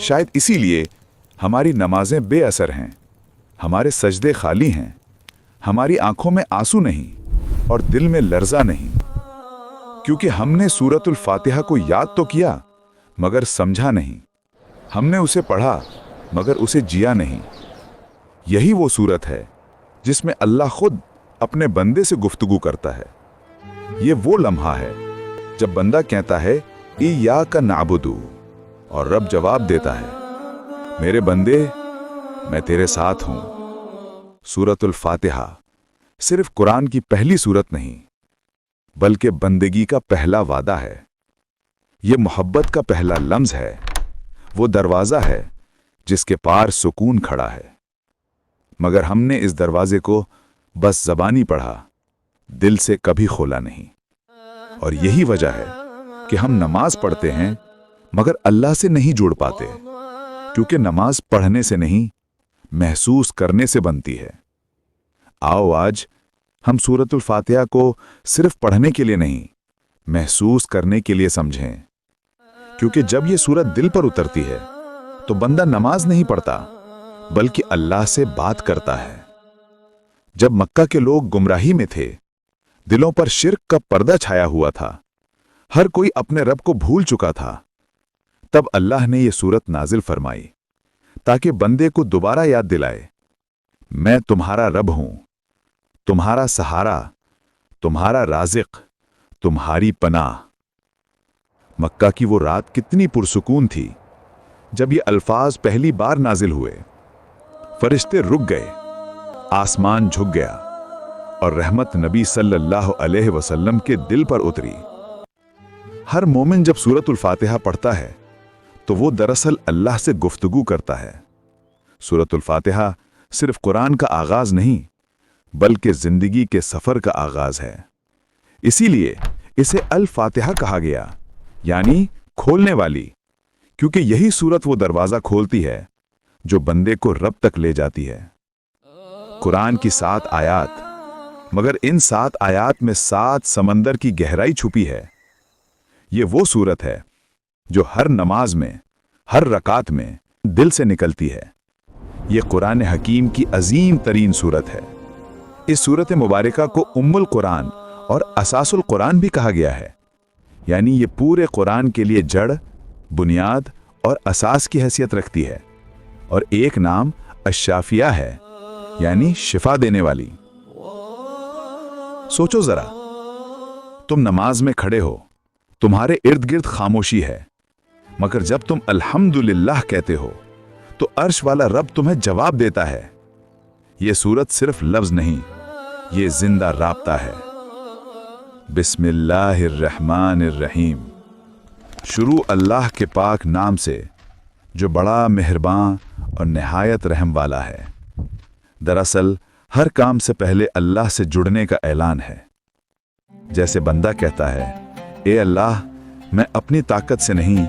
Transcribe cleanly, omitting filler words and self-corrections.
शायद इसीलिए हमारी नमाजें बेअसर हैं, हमारे सजदे खाली हैं, हमारी आंखों में आंसू नहीं और दिल में लर्जा नहीं, क्योंकि हमने सूरतुल फातिहा को याद तो किया मगर समझा नहीं, हमने उसे पढ़ा मगर उसे जिया नहीं। यही वो सूरत है जिसमें अल्लाह खुद अपने बंदे से गुफ्तगू करता है। ये वो लम्हा है जब बंदा कहता है इय्याका नअबुदु और रब जवाब देता है मेरे बंदे मैं तेरे साथ हूं। सूरतुल फातिहा सिर्फ कुरान की पहली सूरत नहीं बल्कि बंदगी का पहला वादा है। ये मोहब्बत का पहला लम्ज़ है, वो दरवाज़ा है जिसके पार सुकून खड़ा है। मगर हमने इस दरवाजे को बस ज़बानी पढ़ा, दिल से कभी खोला नहीं। और यही वजह है कि हम नमाज पढ़ते हैं मगर अल्लाह से नहीं जुड़ पाते, क्योंकि नमाज पढ़ने से नहीं महसूस करने से बनती है। आओ आज हम सूरतुल फातिहा को सिर्फ पढ़ने के लिए नहीं महसूस करने के लिए समझें, क्योंकि जब ये सूरत दिल पर उतरती है तो बंदा नमाज नहीं पढ़ता बल्कि अल्लाह से बात करता है। जब मक्का के लोग गुमराही में थे, दिलों पर शिर्क का पर्दा छाया हुआ था, हर कोई अपने रब को भूल चुका था, तब अल्लाह ने यह सूरत नाजिल फरमाई ताकि बंदे को दोबारा याद दिलाए मैं तुम्हारा रब हूं, तुम्हारा सहारा, तुम्हारा राज़िक, तुम्हारी पनाह। मक्का की वो रात कितनी पुरसुकून थी जब ये अल्फाज पहली बार नाजिल हुए। फरिश्ते रुक गए, आसमान झुक गया और रहमत नबी सल्लल्लाहु अलैहि वसल्लम के दिल पर उतरी। हर मोमिन जब सूरतुल फातिहा पढ़ता है तो वो दरअसल अल्लाह से गुफ्तगू करता है। सूरतुल फातिहा सिर्फ कुरान का आगाज नहीं बल्कि जिंदगी के सफर का आगाज है। इसीलिए इसे अल फातिहा कहा गया, यानी खोलने वाली, क्योंकि यही सूरत वो दरवाजा खोलती है जो बंदे को रब तक ले जाती है। कुरान की 7 आयात, मगर इन 7 आयात में 7 समंदर की गहराई छुपी है। ये वो सूरत है जो हर नमाज में, हर रकात में दिल से निकलती है। ये कुरान हकीम की अजीम तरीन सूरत है। इस सूरत मुबारका को उम्मुल कुरान और असासुल कुरान भी कहा गया है, यानी ये पूरे कुरान के लिए जड़, बुनियाद और असास की हैसियत रखती है। और एक नाम अश-शाफिया है, यानी शिफा देने वाली। सोचो जरा, तुम नमाज में खड़े हो, तुम्हारे इर्द गिर्द खामोशी है, मगर जब तुम अल्हम्दुलिल्लाह कहते हो तो अर्श वाला रब तुम्हें जवाब देता है। यह सूरत सिर्फ लफ्ज नहीं, ये जिंदा राब्ता है। बिस्मिल्लाहिर्रहमानिर्रहीम। शुरू अल्लाह के पाक नाम से जो बड़ा मेहरबान और निहायत रहम वाला है। दरअसल हर काम से पहले अल्लाह से जुड़ने का ऐलान है। जैसे बंदा कहता है, ए अल्लाह, मैं अपनी ताकत से नहीं